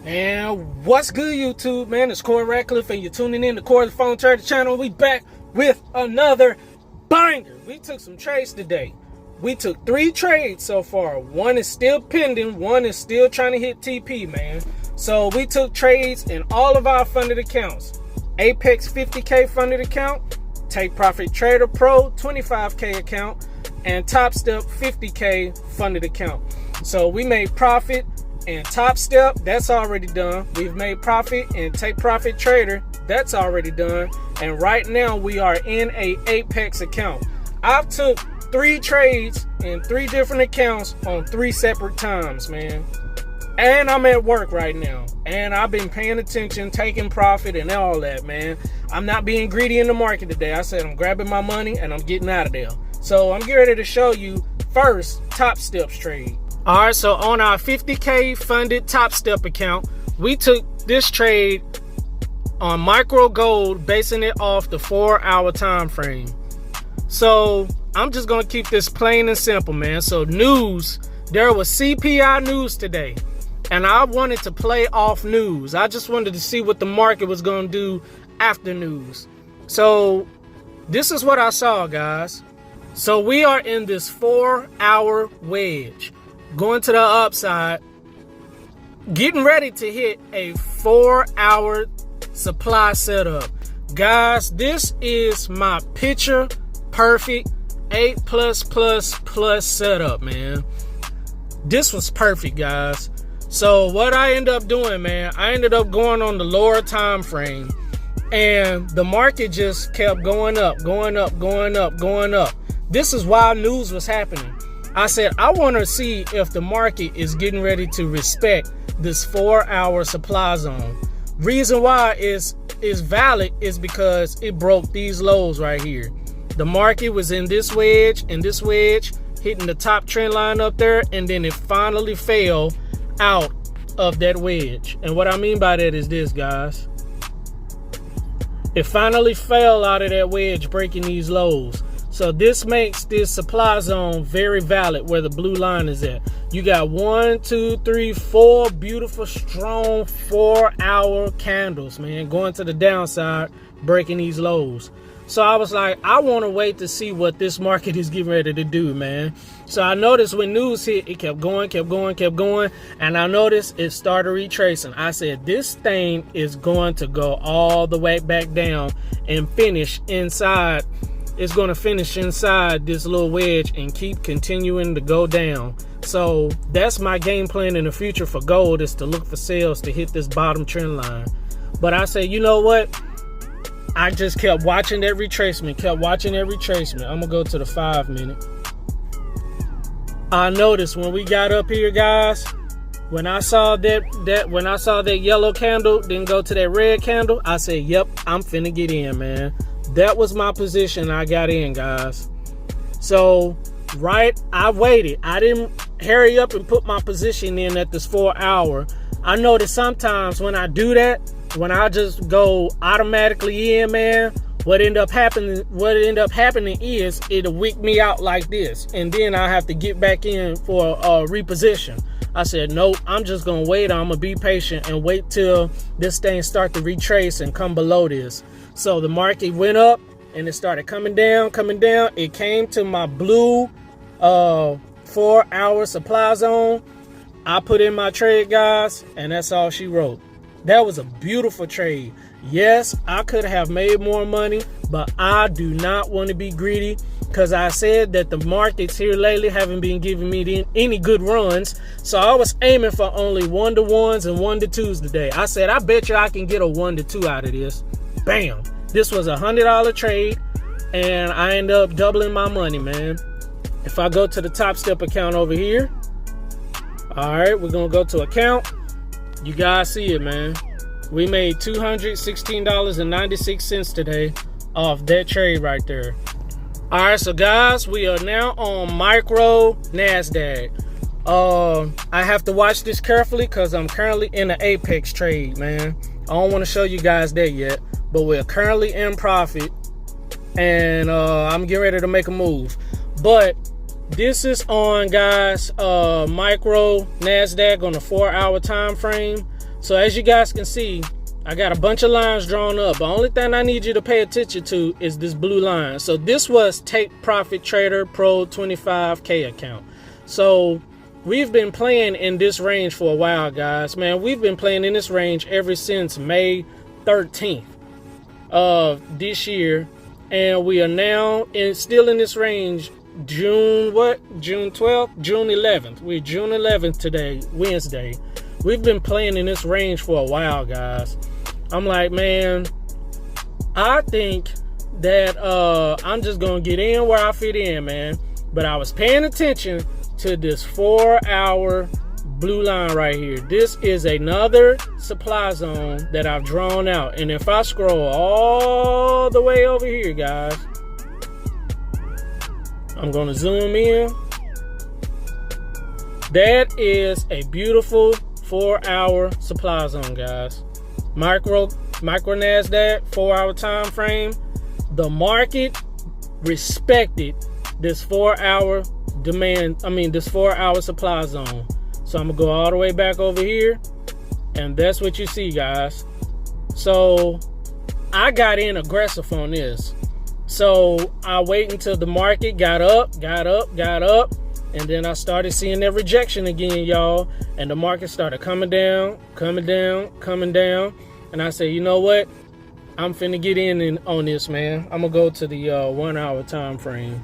And what's good, YouTube, man? It's Corey Ratcliffe, and you're tuning in to Corey the Phone Trader channel. We back with another banger. We took some trades today. We took 3 trades so far. One is still pending. One is still trying to hit TP, man. So we took trades in all of our funded accounts. Apex 50K funded account, Take Profit Trader Pro 25K account, and Top Step 50K funded account. So we made profit and Top Step, that's already done. We've made profit and Take Profit Trader, that's already done. And right now we are in a Apex account. I've took 3 trades in 3 different accounts on 3 separate times, man. And I'm at work right now. And I've been paying attention, taking profit and all that, man. I'm not being greedy in the market today. I said I'm grabbing my money and I'm getting out of there. So I'm getting ready to show you first Top Steps trade. All right, so on our 50K funded Top Step account, we took this trade on micro gold, basing it off the 4-hour time frame. So I'm just gonna keep this plain and simple, man. So news, there was CPI news today, and I wanted to play off news. I just wanted to see what the market was gonna do after news. So this is what I saw, guys. So we are in this 4-hour wedge, going to the upside, getting ready to hit a 4-hour supply setup. Guys, this is my picture perfect 8+++ setup, man. This was perfect, guys. So what I ended up doing, man, I ended up going on the lower time frame, and the market just kept going up, going up, going up, going up. This is while news was happening. I said, I want to see if the market is getting ready to respect this 4-hour supply zone. Reason why is valid is because it broke these lows right here. The market was in this wedge and this wedge, hitting the top trend line up there, and then it finally fell out of that wedge. And what I mean by that is this, guys. It finally fell out of that wedge, breaking these lows. So this makes this supply zone very valid where the blue line is at. You got 1, 2, 3, 4 beautiful, strong 4-hour candles, man, going to the downside, breaking these lows. So I was like, I want to wait to see what this market is getting ready to do, man. So I noticed when news hit, it kept going, kept going, kept going. And I noticed it started retracing. I said, this thing is going to go all the way back down and finish inside. It's going to finish inside this little wedge and keep continuing to go down. So that's my game plan in the future for gold, is to look for sales to hit this bottom trend line. But I say, you know what? I just kept watching that retracement, kept watching that retracement. I'm gonna go to the 5-minute. I noticed when we got up here, guys, when I saw that yellow candle then go to that red candle, I said, yep, I'm finna get in, man. That was my position. I got in, guys. So I waited. I didn't hurry up and put my position in at this 4-hour. I noticed sometimes when I do that, when I just go automatically in, man, what end up happening is it'll wick me out like this, and then I have to get back in for a reposition. I said, nope, I'm just gonna wait. I'm gonna be patient and wait till this thing start to retrace and come below this. So the market went up and it started coming down, coming down. It came to my blue 4-hour supply zone. I put in my trade, guys, and that's all she wrote. That was a beautiful trade. Yes, I could have made more money, but I do not want to be greedy, because I said that the markets here lately haven't been giving me any good runs. So I was aiming for only 1-to-1s and 1-to-2s today. I said, I bet you I can get a 1-to-2 out of this. Bam. This was a $100 trade, and I ended up doubling my money, man. If I go to the Top Step account over here, all right, we're going to go to account. You guys see it, man. We made $216.96 today off that trade right there. All right, so guys, we are now on micro NASDAQ. I have to watch this carefully because I'm currently in an Apex trade, man. I don't want to show you guys that yet, but we're currently in profit, and I'm getting ready to make a move. But this is on, guys, micro NASDAQ on a 4-hour time frame. So as you guys can see, I got a bunch of lines drawn up. The only thing I need you to pay attention to is this blue line. So this was Take Profit Trader Pro 25K account. So we've been playing in this range for a while, guys. Man, we've been playing in this range ever since May 13th of this year. And we are now still in this range June 12th? June 11th. We're June 11th today, Wednesday. We've been playing in this range for a while, guys. I'm like, man, I think that I'm just gonna get in where I fit in, man. But I was paying attention to this 4-hour blue line right here. This is another supply zone that I've drawn out. And if I scroll all the way over here, guys, I'm gonna zoom in. That is a beautiful 4-hour supply zone, guys. Micro NASDAQ 4-hour time frame. The market respected this 4-hour this 4-hour supply zone. So I'm gonna go all the way back over here, and that's what you see, guys. So I got in aggressive on this. So I wait until the market got up, and then I started seeing that rejection again, y'all. And the market started coming down. And I said, you know what? I'm finna get in on this, man. I'm gonna go to the 1-hour time frame.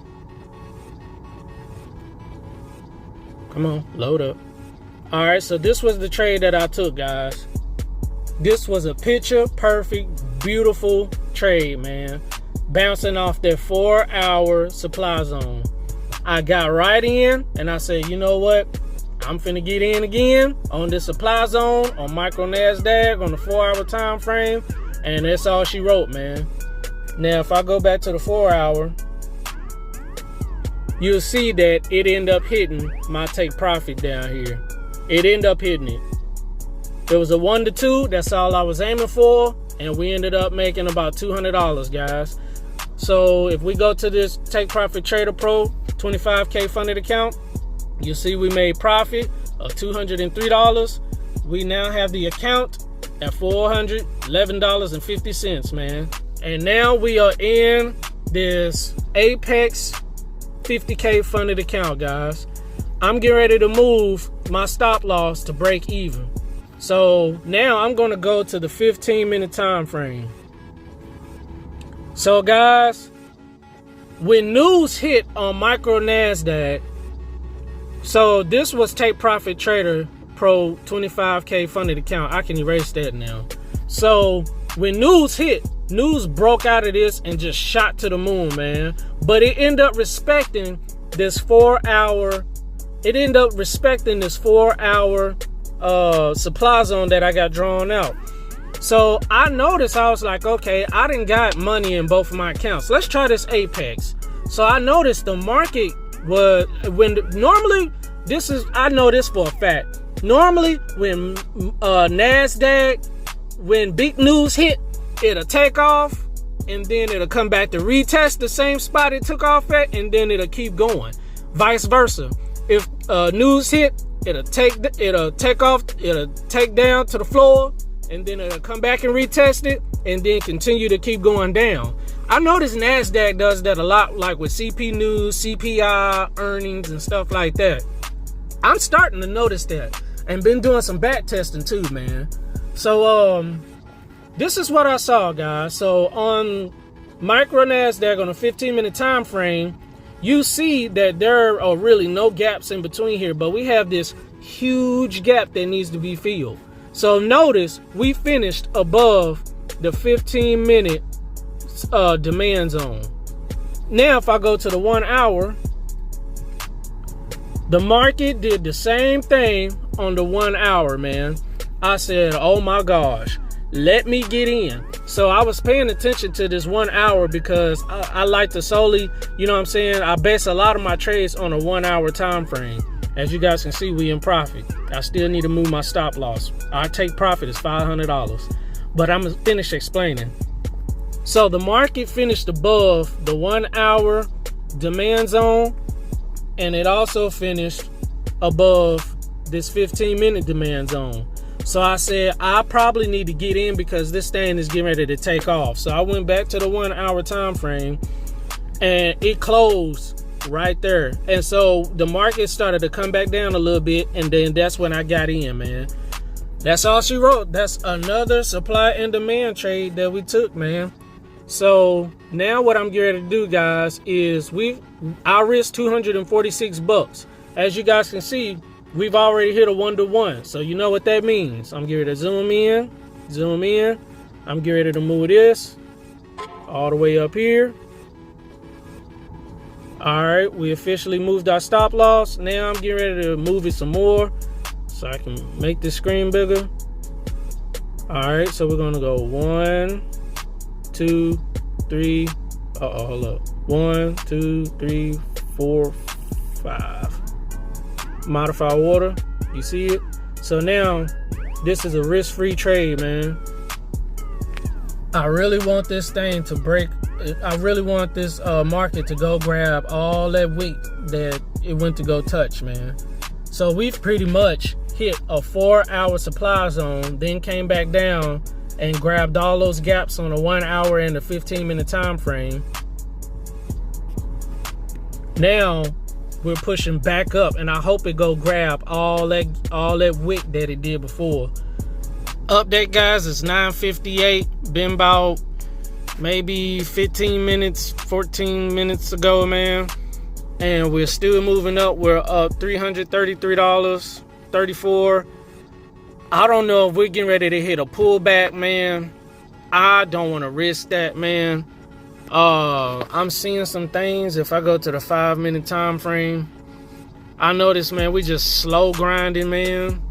Come on, load up. All right, so this was the trade that I took, guys. This was a picture perfect, beautiful trade, man. Bouncing off that 4-hour supply zone. I got right in and I said, you know what? I'm finna get in again on this supply zone on micro NASDAQ on the 4-hour time frame. And that's all she wrote, man. Now, if I go back to the 4-hour, you'll see that it ended up hitting my take profit down here. It ended up hitting it. It was a 1 to 2. That's all I was aiming for. And we ended up making about $200, guys. So if we go to this Take Profit Trader Pro 25K funded account, you'll see we made profit of $203. We now have the account at $411.50, man. And now we are in this Apex 50K funded account, guys. I'm getting ready to move my stop loss to break even. So now I'm going to go to the 15-minute time frame. So guys, when news hit on micro NASDAQ, so this was Take Profit Trader Pro 25K funded account. I can erase that now. So when news hit, news broke out of this and just shot to the moon, man. But it ended up respecting this 4-hour. It ended up respecting this 4-hour supply zone that I got drawn out. So I noticed, I was like, okay, I done got money in both of my accounts. Let's try this Apex. So I noticed the market was, normally, I know this for a fact. Normally, when NASDAQ, when big news hit, it'll take off, and then it'll come back to retest the same spot it took off at, and then it'll keep going. Vice versa. If news hit, it'll take off, it'll take down to the floor, and then it'll come back and retest it, and then continue to keep going down. I noticed NASDAQ does that a lot, like with CP News, CPI, earnings, and stuff like that. I'm starting to notice that, and been doing some back testing too, man. So, this is what I saw, guys. So on micro NASDAQ on a 15-minute time frame, you see that there are really no gaps in between here, but we have this huge gap that needs to be filled. So notice we finished above the 15-minute demand zone. Now if I go to the 1 hour, the market did the same thing on the 1 hour, man. I said, oh my gosh, let me get in. So I was paying attention to this 1 hour because I like to solely, you know what I'm saying, I base a lot of my trades on a 1 hour time frame. As you guys can see, we in profit. I still need to move my stop loss. Our take profit is $500, but I'm gonna finish explaining. So the market finished above the 1 hour demand zone, and it also finished above this 15-minute demand zone. So I said, I probably need to get in because this thing is getting ready to take off. So I went back to the 1 hour time frame and it closed right there. And so the market started to come back down a little bit. And then that's when I got in, man. That's all she wrote. That's another supply and demand trade that we took, man. So now what I'm getting ready to do, guys, is I risked $246. As you guys can see, we've already hit a 1-to-1. So you know what that means. I'm getting ready to zoom in. I'm getting ready to move this all the way up here. All right, we officially moved our stop loss. Now I'm getting ready to move it some more so I can make this screen bigger. All right, so we're gonna go 1, 2, 3. Hold up. 1, 2, 3, 4, 5. Modify order. You see it? So now this is a risk-free trade, man. I really want this thing to break. I really want this market to go grab all that weight that it went to go touch, man. So we've pretty much hit a 4-hour supply zone, then came back down and grabbed all those gaps on a 1 hour and a 15-minute time frame. Now we're pushing back up, and I hope it go grab all that wick that it did before. Update, guys, it's 9:58. Been about maybe 15 minutes, 14 minutes ago, man, and we're still moving up. We're up $333, 34. I don't know if we're getting ready to hit a pullback, man. I don't want to risk that, man. I'm seeing some things. If I go to the 5-minute time frame, I notice, man, we just slow grinding, man.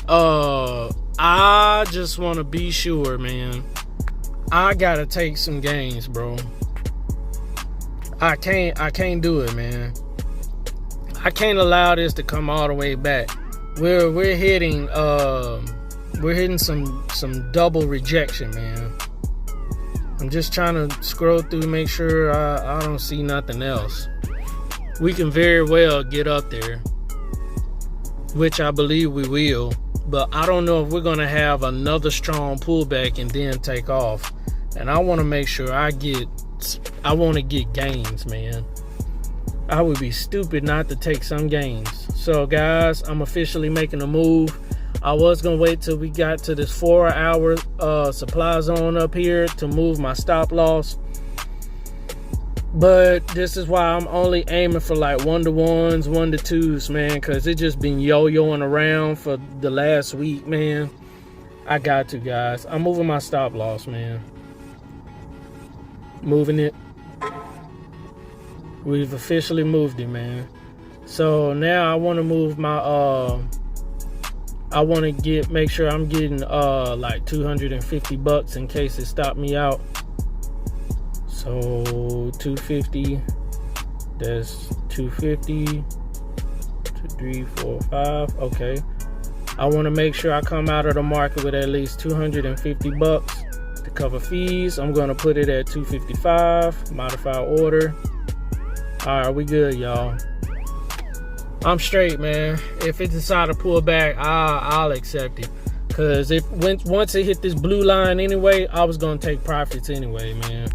I just want to be sure, man. I gotta take some gains, bro. I can't do it, man. I can't allow this to come all the way back. We're hitting some double rejection, man. I'm just trying to scroll through, make sure I don't see nothing else. We can very well get up there, which I believe we will, but I don't know if we're gonna have another strong pullback and then take off. And I want to make sure I want to get gains, man. I would be stupid not to take some gains. So guys, I'm officially making a move. I was gonna wait till we got to this 4-hour supply zone up here to move my stop loss, but this is why I'm only aiming for like 1-to-1s, 1-to-2s, man, because it just been yo-yoing around for the last week, man. I got to, guys. I'm moving my stop loss, man. Moving it. We've officially moved it, man. So now I want to move my I want to make sure I'm getting like $250 in case it stopped me out. So 250, that's 250, 2, 3, 4, 5. Okay, I want to make sure I come out of the market with at least $250 to cover fees. I'm gonna put it at 255. Modify order. All right, we good, y'all. I'm straight, man. If it decide to pull back, I'll accept it. Cause once it hit this blue line anyway, I was gonna take profits anyway, man.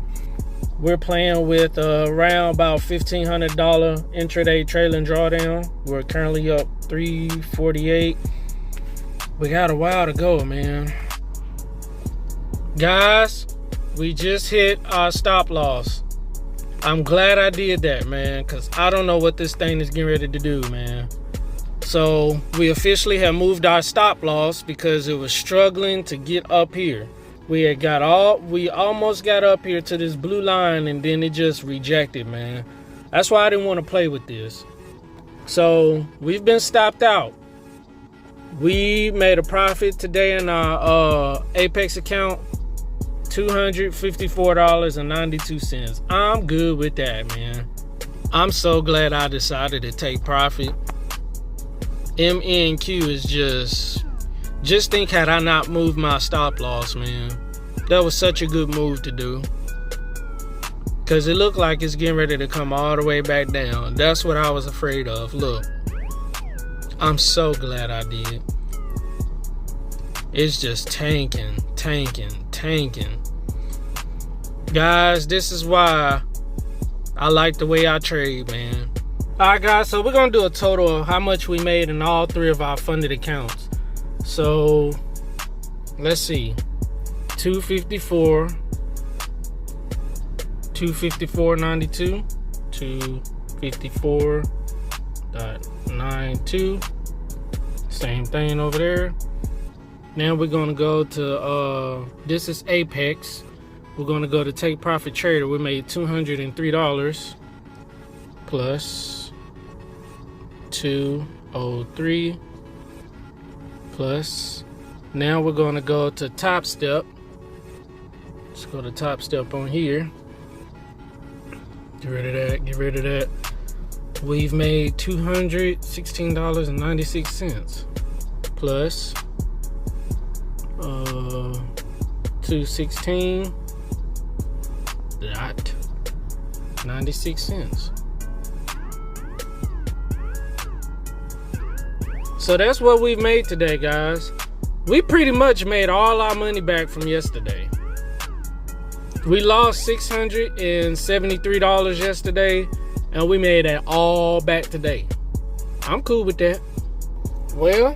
We're playing with around about $1,500 intraday trailing drawdown. We're currently up 348. We got a while to go, man. Guys, we just hit our stop loss. I'm glad I did that, man, because I don't know what this thing is getting ready to do, man. So we officially have moved our stop loss because it was struggling to get up here. We almost got up here to this blue line, and then it just rejected, man. That's why I didn't want to play with this. So we've been stopped out. We made a profit today in our Apex account, $254.92. I'm good with that, man. I'm so glad I decided to take profit. MNQ is just think, had I not moved my stop loss, man, that was such a good move to do. Because it looked like it's getting ready to come all the way back down. That's what I was afraid of. Look, I'm so glad I did. It's just tanking. Guys, this is why I like the way I trade, man. Alright guys, so we're gonna do a total of how much we made in all three of our funded accounts. So let's see. 254, 254.92, 254.92. Same thing over there. Now we're gonna go to this is Apex. We're gonna go to Take Profit Trader. We made $203 plus 203 plus. Now we're gonna go to Top Step. Let's go to Top Step on here. Get rid of that. We've made $216.96 plus 216.96. So that's what we've made today, guys. We pretty much made all our money back from yesterday. We lost $673 yesterday, and we made that all back today. I'm cool with that. Well,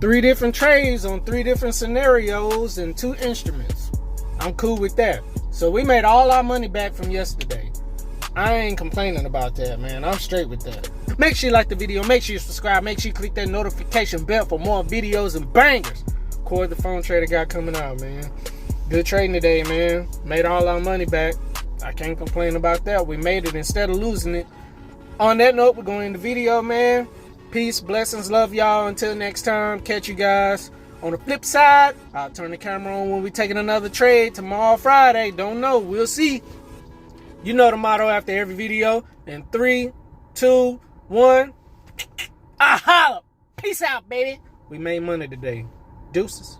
3 different trades on 3 different scenarios and 2 instruments. I'm cool with that. So we made all our money back from yesterday. I ain't complaining about that, man. I'm straight with that. Make sure you like the video. Make sure you subscribe. Make sure you click that notification bell for more videos and bangers. Corey the Phone Trader got coming out, man. Good trading today, man. Made all our money back. I can't complain about that. We made it instead of losing it. On that note, we're going to end the video, man. Peace, blessings, love y'all. Until next time, catch you guys on the flip side. I'll turn the camera on when we're taking another trade tomorrow, Friday. Don't know. We'll see. You know the motto after every video. In 3, 2, 1. I holla. Peace out, baby. We made money today. Deuces.